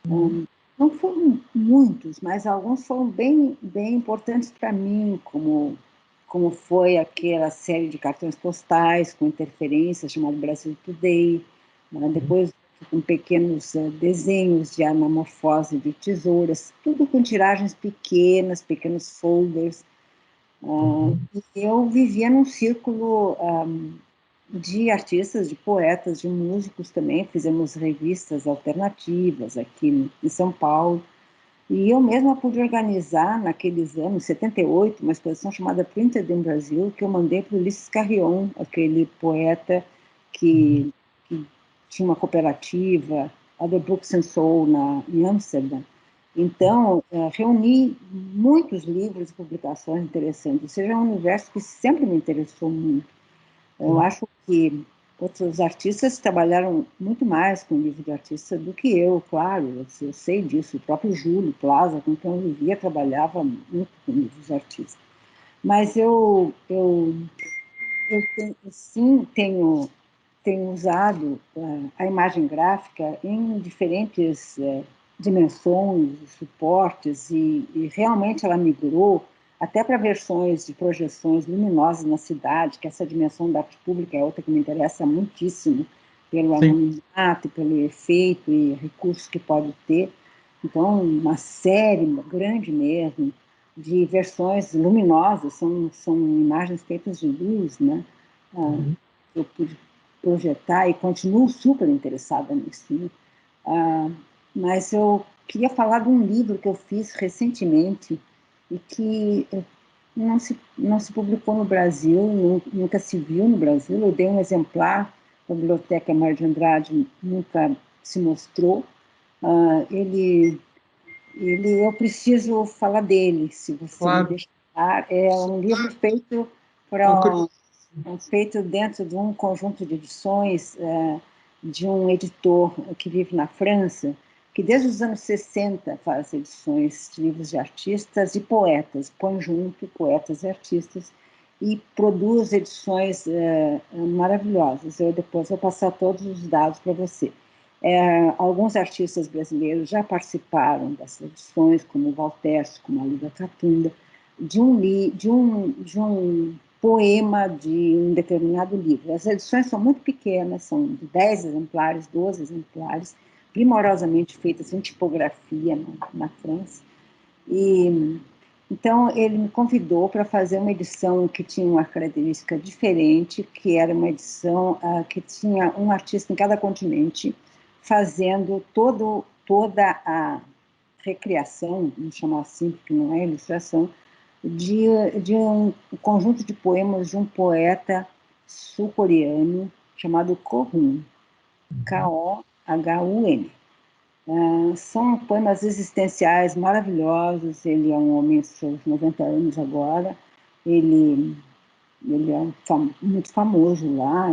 Não foram muitos, mas alguns foram bem importantes para mim, como foi aquela série de cartões postais com interferências chamada Brasil Today, né? Depois com pequenos desenhos de anamorfose de tesouras, tudo com tiragens pequenas, pequenos folders. E eu vivia num círculo de artistas, de poetas, de músicos também. Fizemos revistas alternativas aqui em São Paulo. E eu mesma pude organizar, naqueles anos, 78, uma exposição chamada Printed in Brasil, que eu mandei para o Ulisses Carrion, aquele poeta que tinha uma cooperativa, a The Books and Soul, em Amsterdã. Então, reuni muitos livros e publicações interessantes. Ou seja, é um universo que sempre me interessou muito. Eu acho que outros artistas trabalharam muito mais com livro de artista do que eu, claro, eu sei disso. O próprio Júlio Plaza, com quem eu vivia, trabalhava muito com livros de artista. Mas sim, tenho usado a imagem gráfica em diferentes dimensões, suportes, e realmente ela migrou até para versões de projeções luminosas na cidade, que essa dimensão da arte pública é outra que me interessa muitíssimo, pelo anonimato, pelo efeito e recursos que pode ter. Então, uma série grande mesmo de versões luminosas, são imagens feitas de luz, né? Eu pude projetar e continuo super interessada nisso. Né? Mas eu queria falar de um livro que eu fiz recentemente e que não se publicou no Brasil, nunca se viu no Brasil. Eu dei um exemplar da Biblioteca Mário de Andrade, nunca se mostrou. Eu preciso falar dele, se você me
Claro.
deixar. É um livro feito feito dentro de um conjunto de edições de um editor que vive na França, que desde os anos 60 faz edições de livros de artistas e poetas, põe junto poetas e artistas e produz edições maravilhosas. Eu depois vou passar todos os dados para você. Alguns artistas brasileiros já participaram dessas edições, como o Valterço, como a Lida Catunda, de um poema de um determinado livro. As edições são muito pequenas, são de 10 exemplares, 12 exemplares, primorosamente feitas em tipografia na França. Então, ele me convidou para fazer uma edição que tinha uma característica diferente, que era uma edição que tinha um artista em cada continente, fazendo toda a recriação, vamos chamar assim, porque não é ilustração, de um conjunto de poemas de um poeta sul-coreano chamado Ko-hun, K-O-H-U-N. São poemas existenciais maravilhosos. Ele é um homem de seus 90 anos agora. Ele é muito famoso lá,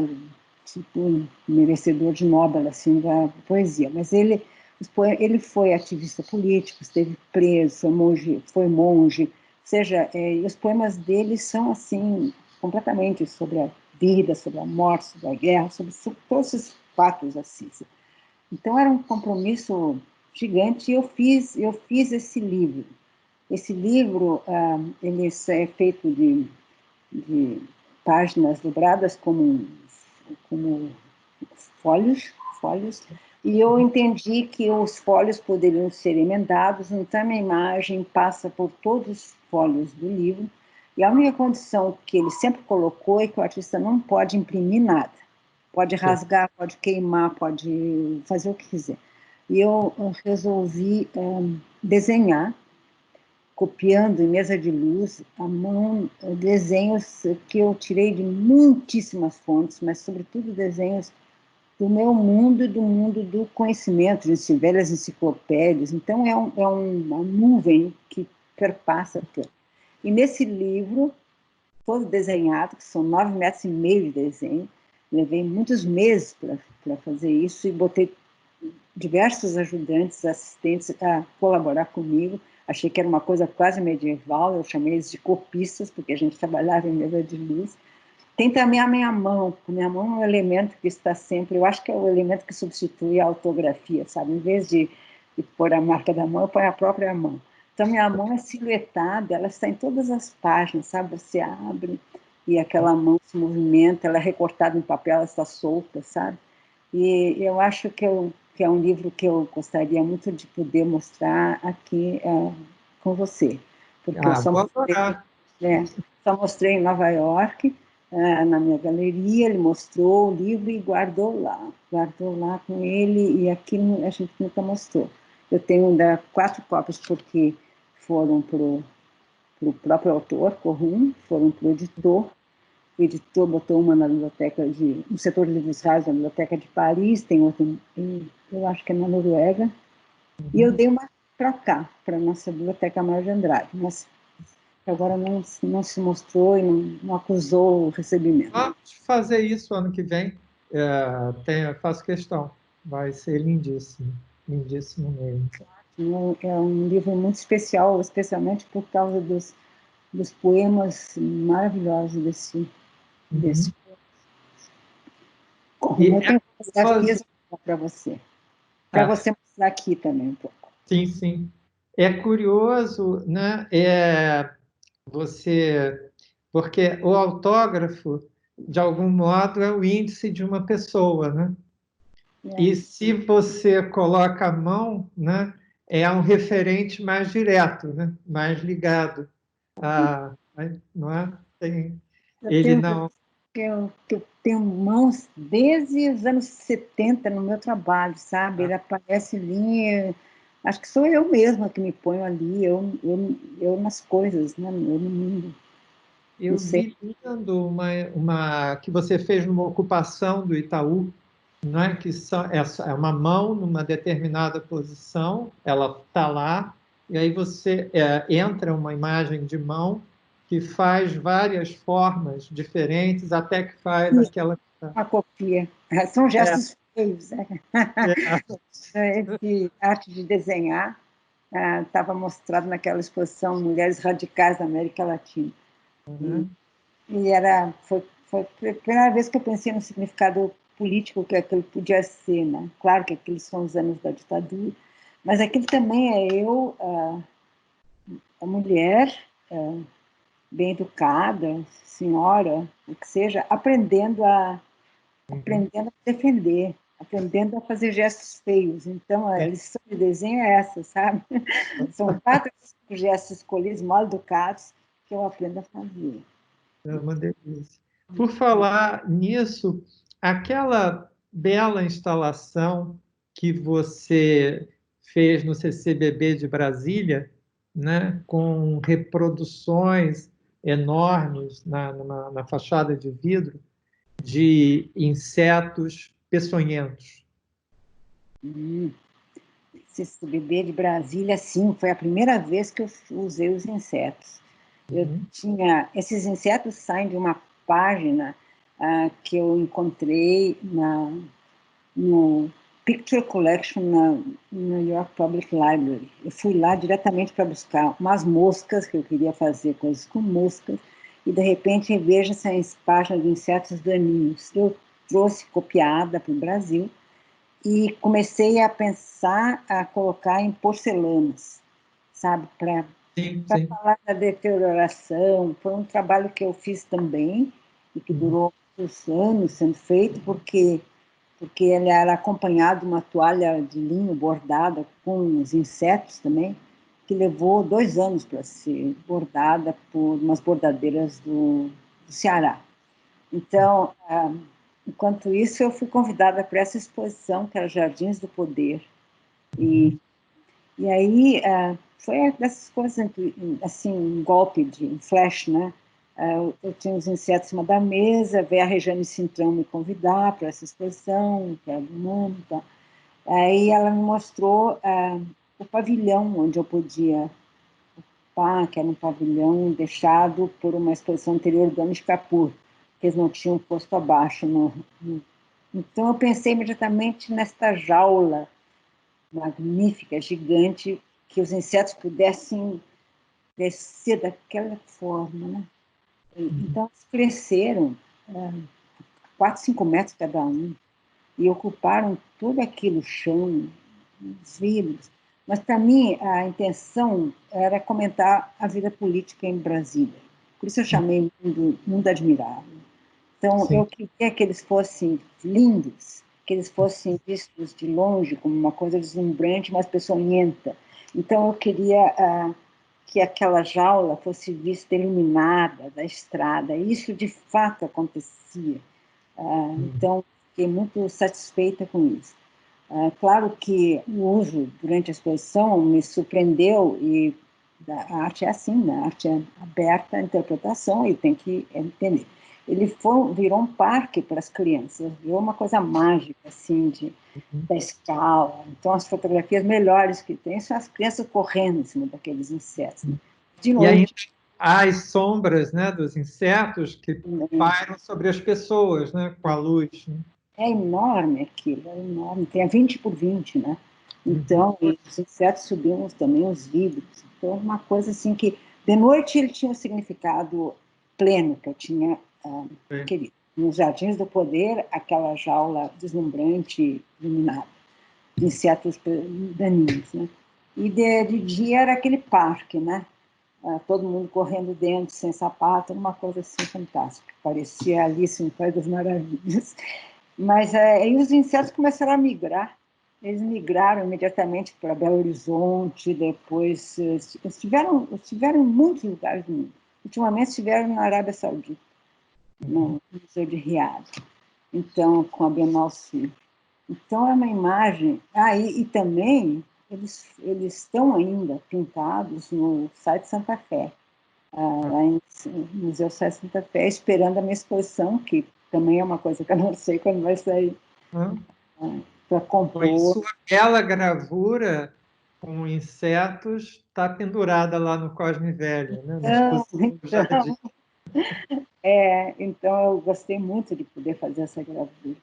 tipo um merecedor de Nobel assim, da poesia. Mas ele foi ativista político, esteve preso, foi monge. Ou seja, os poemas dele são assim completamente sobre a vida, sobre a morte, sobre a guerra, sobre todos esses fatos assim. Então era um compromisso gigante e eu fiz esse livro. Esse livro ele é feito de páginas dobradas como folhos, e eu entendi que os folhos poderiam ser emendados, então a minha imagem passa por todos os folhos do livro, e a única condição que ele sempre colocou é que o artista não pode imprimir nada. Pode rasgar, pode queimar, pode fazer o que quiser. E eu resolvi desenhar, copiando em mesa de luz, à mão, desenhos que eu tirei de muitíssimas fontes, mas, sobretudo, desenhos do meu mundo e do mundo do conhecimento, de velhas enciclopédias. Então, uma nuvem que perpassa tudo. E nesse livro, todo desenhado, que são 9,5 metros de desenho, levei muitos meses para fazer isso e botei diversos ajudantes, assistentes a colaborar comigo. Achei que era uma coisa quase medieval, eu chamei eles de copistas, porque a gente trabalhava em mesa de luz. Tem também a minha mão. A minha mão é um elemento que está sempre, eu acho que é o elemento que substitui a autografia, sabe? Em vez de pôr a marca da mão, eu ponho a própria mão. Então, minha mão é silhuetada, ela está em todas as páginas, sabe? Você abre e aquela mão se movimenta, ela é recortada em papel, ela está solta, sabe? E eu acho que é um livro que eu gostaria muito de poder mostrar aqui com você, porque eu
vou adorar.
só mostrei em Nova York, na minha galeria. Ele mostrou o livro e guardou lá com ele, e aqui a gente nunca mostrou. Eu tenho ainda 4 cópias, porque foram para o próprio autor, Corrum, foram para o editor. O editor botou uma na biblioteca no setor de livros raros, na biblioteca de Paris, tem outra, eu acho que é na Noruega, e eu dei uma para cá, para a nossa Biblioteca Maior de Andrade, mas agora não se mostrou e não acusou o recebimento.
Vamos fazer isso ano que vem. Faço questão. Vai ser lindíssimo. Lindíssimo mesmo.
É um livro muito especial, especialmente por causa dos poemas maravilhosos desse. Eu tenho fotografias para você mostrar aqui também um pouco.
Sim, sim. É curioso, né? Porque o autógrafo, de algum modo, é o índice de uma pessoa, né? E se você coloca a mão, né, é um referente mais direto, né, mais ligado não é?
Eu tenho mãos desde os anos 70 no meu trabalho, sabe? Ele aparece ali, acho que sou eu mesma que me ponho ali, eu nas coisas, né? Eu no mundo.
Eu vi lendo que você fez numa ocupação do Itaú, não é? Que é uma mão numa determinada posição, ela está lá, e aí você entra uma imagem de mão que faz várias formas diferentes, até que faz aquela.
Uma copia. São gestos feios, né? Esse arte de desenhar estava mostrado naquela exposição Mulheres Radicais da América Latina. E foi a primeira vez que eu pensei no significado político que aquilo podia ser, né? Claro que aqueles são os anos da ditadura, mas aquilo também é eu, a mulher bem educada, senhora, o que seja, aprendendo a defender, aprendendo a fazer gestos feios. Então, a lição de desenho é essa, sabe? São 4 gestos escolhidos, mal educados, que eu aprendo a fazer.
É uma delícia. Por falar nisso, aquela bela instalação que você fez no CCBB de Brasília, né, com reproduções enormes na fachada de vidro de insetos peçonhentos.
Esse bebê de Brasília, sim, foi a primeira vez que eu usei os insetos. Esses insetos saem de uma página que eu encontrei no Picture Collection na New York Public Library. Eu fui lá diretamente para buscar umas moscas, que eu queria fazer coisas com moscas, e de repente eu vejo essa página de insetos daninhos. Eu trouxe copiada para o Brasil e comecei a pensar a colocar em porcelanas, sabe, para falar da deterioração. Foi um trabalho que eu fiz também e que durou muitos anos sendo feito, porque ele era acompanhado de uma toalha de linho bordada com os insetos também, que levou 2 anos para ser bordada por umas bordadeiras do Ceará. Então, enquanto isso, eu fui convidada para essa exposição, que era Jardins do Poder. E aí, foi dessas coisas, assim, um golpe de flash, né? Eu tinha os insetos em cima da mesa, veio a Regiane Cintrão me convidar para essa exposição, que era do mundo, tá? Aí ela me mostrou o pavilhão onde eu podia ocupar, que era um pavilhão deixado por uma exposição anterior do Amish Kapoor, que eles não tinham posto abaixo. Então eu pensei imediatamente nesta jaula magnífica, gigante, que os insetos pudessem crescer daquela forma, né? Então, eles cresceram 4, 5 metros cada um e ocuparam todo aquele chão, os vidros. Mas, para mim, a intenção era comentar a vida política em Brasília. Por isso eu chamei Mundo Admirável. Então, eu queria que eles fossem lindos, que eles fossem vistos de longe como uma coisa deslumbrante, mas peçonhenta. Então, eu queria que aquela jaula fosse vista iluminada da estrada. E isso, de fato, acontecia. Então, fiquei muito satisfeita com isso. Claro que o uso durante a exposição me surpreendeu, e a arte é assim, né? A arte é aberta à interpretação e tem que entender. Ele virou um parque para as crianças, virou uma coisa mágica, assim, da escala. Então, as fotografias melhores que tem são as crianças correndo em cima daqueles insetos. Né? De
E ainda
noite.
há as sombras, né, dos insetos que pairam sobre as pessoas, né, com a luz. Né?
É enorme aquilo, é enorme. Tem 20 por 20, né? Então, os insetos subiam também os vidros. Então, uma coisa assim que, de noite, ele tinha um significado pleno, que eu tinha querido. Nos Jardins do Poder, aquela jaula deslumbrante, iluminada, de insetos daninhos, né? E de dia era aquele parque, né? Todo mundo correndo dentro, sem sapato, uma coisa assim fantástica. Parecia Alice no País das Maravilhas. Mas aí os insetos começaram a migrar. Eles migraram imediatamente para Belo Horizonte, depois estiveram em muitos lugares do mundo. Ultimamente estiveram na Arábia Saudita, no Museu de Riad, então, com a Bienal Sul. Então, é uma imagem... E também, eles estão ainda pintados no site Santa Fé, lá no Museu Site Santa Fé, esperando a minha exposição, que também é uma coisa que eu não sei quando vai sair, para
Pois
compor.
sua bela gravura com insetos está pendurada lá no Cosme Velho, né, na exposição do Jardim.
Então, eu gostei muito de poder fazer essa gravura.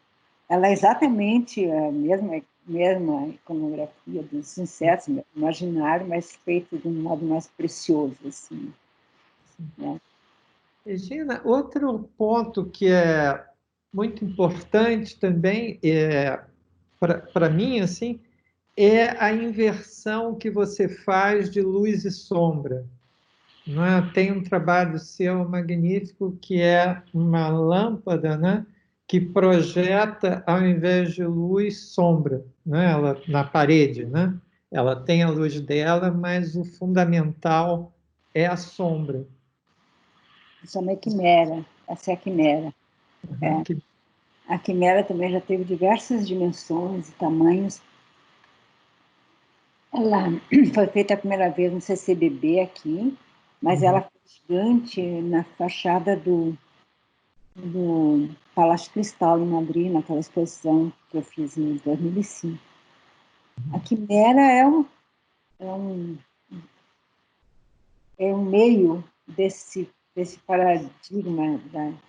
Ela é exatamente a mesma iconografia dos insetos, imaginário, mas feito de um modo mais precioso, assim. Né?
Regina, outro ponto que é muito importante também para mim, assim, é a inversão que você faz de luz e sombra. Não é? Tem um trabalho seu magnífico que é uma lâmpada, né, que projeta, ao invés de luz, sombra, né, ela, na parede. Né? Ela tem a luz dela, mas o fundamental é a sombra.
Isso é uma quimera, essa é a quimera. A quimera também já teve diversas dimensões e tamanhos. Ela foi feita a primeira vez no CCBB aqui, mas ela foi gigante na fachada do Palácio Cristal, em Madrid, naquela exposição que eu fiz em 2005. A quimera é um, é um meio desse paradigma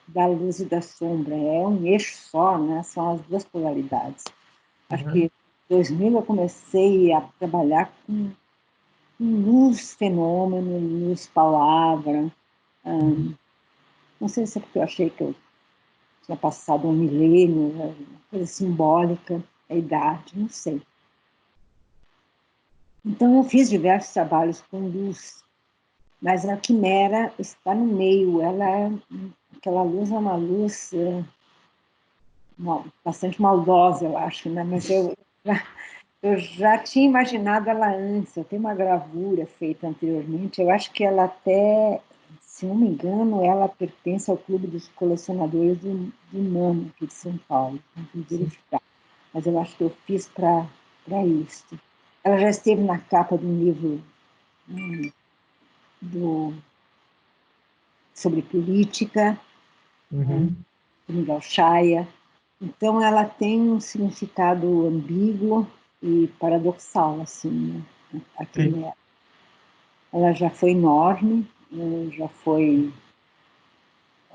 da luz e da sombra. É um eixo só, né? São as duas polaridades. Acho que em 2000 eu comecei a trabalhar com luz, fenômeno, luz, palavra. Não sei se é porque eu achei que eu tinha passado um milênio, uma coisa simbólica, a idade, não sei. Então, eu fiz diversos trabalhos com luz, mas a quimera está no meio. Aquela luz é uma luz bastante maldosa, eu acho, né? Mas eu já tinha imaginado ela antes. Eu tenho uma gravura feita anteriormente. Eu acho que ela até, se não me engano, ela pertence ao Clube dos Colecionadores do MAMA, aqui de São Paulo. Não vou verificar. Mas eu acho que eu fiz para isso. Ela já esteve na capa de um livro sobre política, do Miguel Chaya. Então, ela tem um significado ambíguo e paradoxal, assim, né? A quimera. Ela já foi enorme, já foi...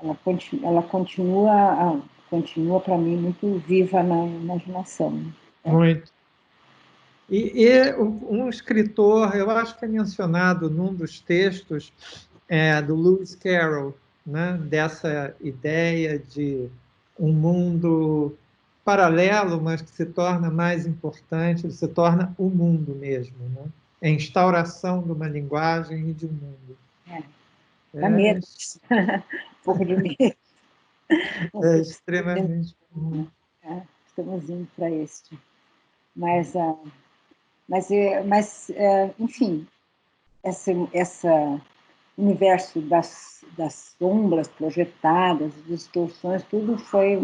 Ela continua para mim muito viva na imaginação.
Muito. E um escritor, eu acho que é mencionado num dos textos do Lewis Carroll, né? Dessa ideia de um mundo paralelo, mas que se torna mais importante, ele se torna o mundo mesmo, né? É a instauração de uma linguagem e de um mundo.
Dá medo. Um pouco de medo.
É extremamente comum.
Estamos indo para este. Mas enfim, esse universo das sombras projetadas, distorções, tudo foi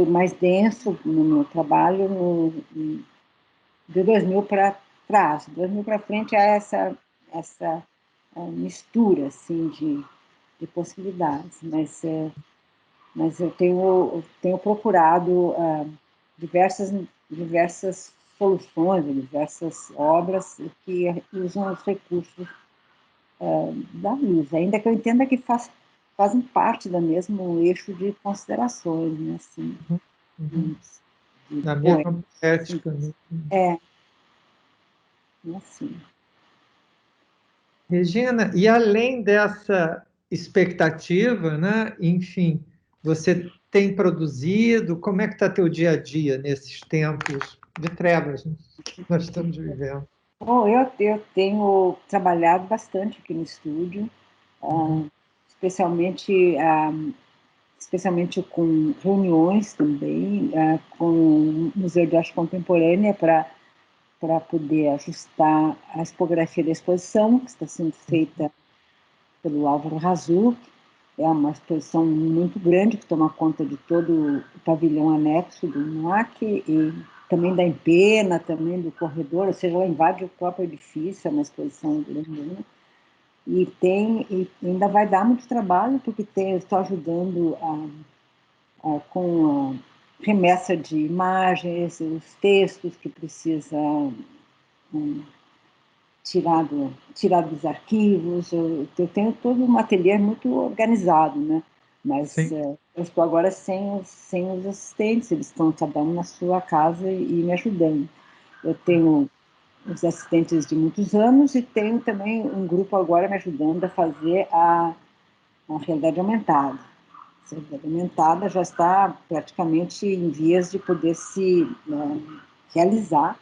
mais denso no meu trabalho de 2000 para trás. 2000 para frente é essa mistura assim de possibilidades, mas eu tenho procurado diversas soluções, diversas obras que usam os recursos da luz, ainda que eu entenda que fazem parte do mesmo eixo de considerações, né? Assim,
Da
poemas,
mesma poética. Né?
assim.
Regina, e além dessa expectativa, né? Enfim, você tem produzido? Como é que está teu dia a dia nesses tempos de trevas, né, que nós estamos vivendo?
Bom, eu tenho trabalhado bastante aqui no estúdio, especialmente especialmente com reuniões também, com o Museu de Arte Contemporânea para poder ajustar a expografia da exposição, que está sendo feita pelo Álvaro Razur. É uma exposição muito grande que toma conta de todo o pavilhão anexo do MAC e também da Empena, também do corredor, ou seja, ela invade o próprio edifício, é uma exposição grande. E ainda vai dar muito trabalho, porque estou ajudando com a remessa de imagens, os textos que precisa tirar dos arquivos. Eu tenho todo um ateliê muito organizado, né? Mas
Sim.
eu estou agora sem os assistentes, eles estão cada um na sua casa e me ajudando. Eu tenho os assistentes de muitos anos e tenho também um grupo agora me ajudando a fazer a realidade aumentada. A realidade aumentada já está praticamente em vias de poder se realizar.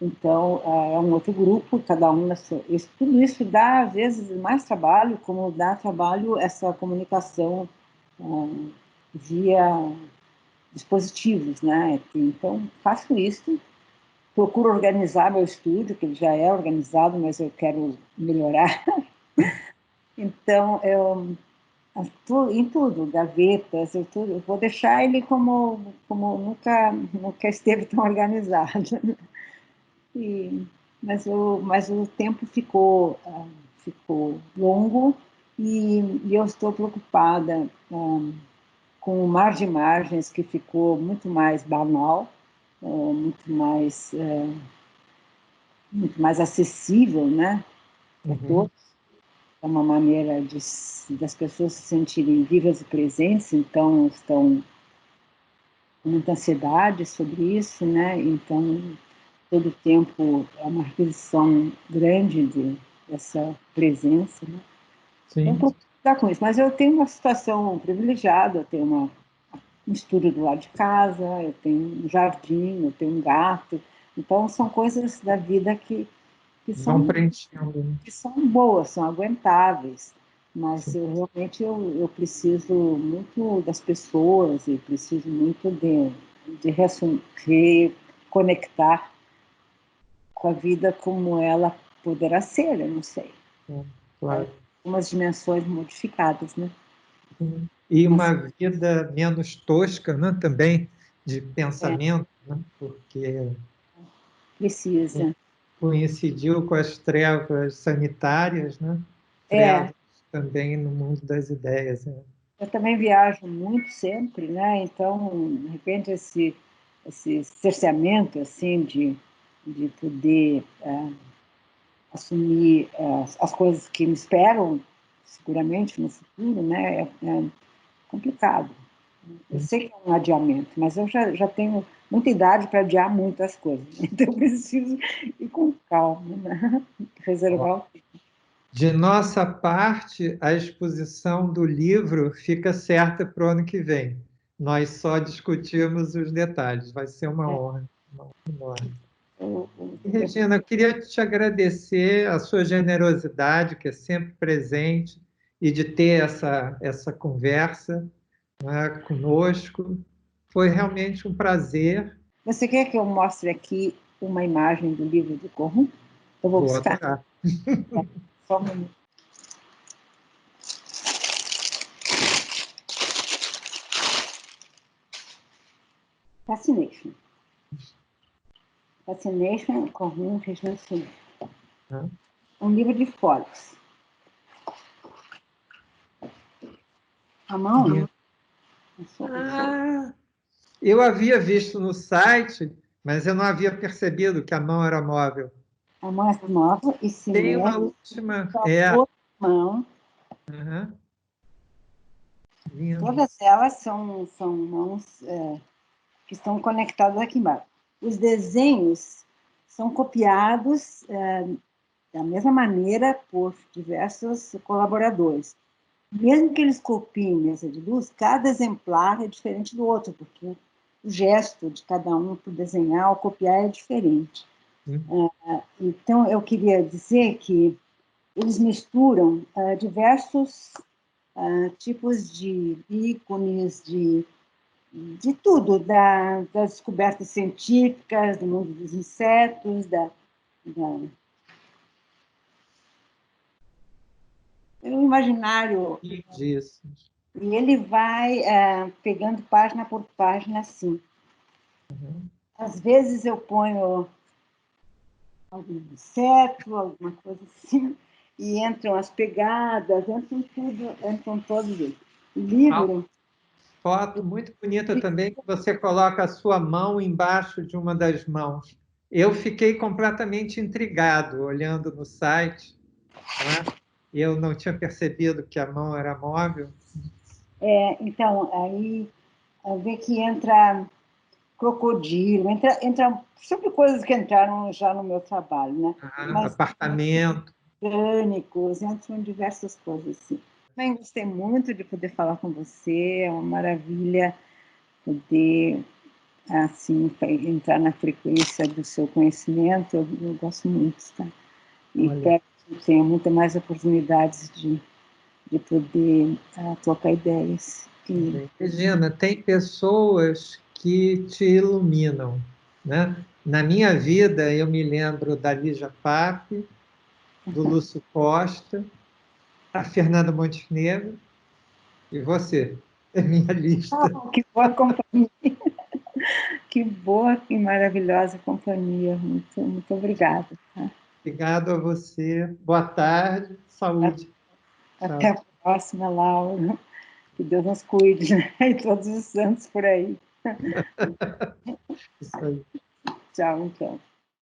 Então, é um outro grupo, cada um tudo isso dá, às vezes, mais trabalho, como dá trabalho essa comunicação via dispositivos, né? Então, faço isso, procuro organizar meu estúdio, que ele já é organizado, mas eu quero melhorar. Então, em tudo, gavetas, eu vou deixar ele como nunca esteve tão organizado. Mas o tempo ficou, ficou longo e eu estou preocupada com o mar de imagens que ficou muito mais banal, muito mais acessível, né, para todos. É uma maneira das pessoas se sentirem vivas e presentes, então estão com muita ansiedade sobre isso, né? Então todo o tempo é uma requisição grande dessa presença, né? Então,
Sim.
estou lidar com isso, mas eu tenho uma situação privilegiada, eu tenho um estúdio do lado de casa, eu tenho um jardim, eu tenho um gato, então são coisas da vida que
Vão
são
preenchendo, né?
que são boas, são aguentáveis, mas
Sim.
realmente eu preciso muito das pessoas e preciso muito de reconectar com a vida como ela poderá ser, eu não sei.
Claro.
Umas dimensões modificadas, né?
E
Mas
uma vida menos tosca, né? Também, de pensamento, né? Porque
precisa.
coincidiu com as trevas sanitárias, né?
É,
Trevas também no mundo das ideias. Né?
eu também viajo muito sempre, né? Então, de repente, esse cerceamento, assim, de poder assumir as coisas que me esperam, seguramente, no futuro, né? É complicado. Eu sei que é um adiamento, mas eu já tenho muita idade para adiar muitas coisas. Então, eu preciso ir com calma, né? Reservar o tempo.
De nossa parte, a exposição do livro fica certa para o ano que vem. Nós só discutimos os detalhes. Vai ser uma honra enorme. E, Regina, eu queria te agradecer a sua generosidade, que é sempre presente, e de ter essa conversa, né, conosco. Foi realmente um prazer.
Você quer que eu mostre aqui uma imagem do livro do Corrum? Eu vou
Vou
buscar.
adorar.
Só um minuto. Fascination. Fascination, Corrum, Regina Suno.
Né?
Um livro de folhas. A mão?
Ah, eu havia visto no site, mas eu não havia percebido que a mão era móvel.
A mão é nova e se
Tem uma
mexe
última.
com a
É.
outra mão.
Aham, lindo.
Todas elas são mãos que estão conectadas aqui embaixo. Os desenhos são copiados da mesma maneira por diversos colaboradores. Mesmo que eles copiem mesa de luz, cada exemplar é diferente do outro, porque o gesto de cada um para desenhar ou copiar é diferente. Então, eu queria dizer que eles misturam diversos tipos de ícones, de tudo, das descobertas científicas, do mundo dos insetos, do imaginário.
Disso.
E ele vai pegando página por página, assim. Às vezes eu ponho algum inseto, alguma coisa assim, e entram as pegadas, entram todos eles. O
Uma
livro,
foto muito bonita também, que você coloca a sua mão embaixo de uma das mãos. Eu fiquei completamente intrigado olhando no site, né? Eu não tinha percebido que a mão era móvel.
então, aí vê que entra crocodilo, entra sempre coisas que entraram já no meu trabalho, né? Mas
Apartamento.
orgânicos, entram diversas coisas assim. Também gostei muito de poder falar com você, é uma maravilha poder assim entrar na frequência do seu conhecimento, eu gosto muito, tá? E
Olha,
espero que tenha muitas mais oportunidades de poder trocar ideias.
Regina, tem pessoas que te iluminam, né? Na minha vida, eu me lembro da Lígia Pape, do Lúcio Costa, a Fernanda Montenegro e você. É minha lista.
Oh, que boa companhia, Que boa e maravilhosa companhia. Muito, muito obrigada. Tá?
Obrigado a você. Boa tarde. Saúde.
Até a próxima, Laura. Que Deus nos cuide, né? E todos os santos por aí.
Isso aí.
Tchau, então.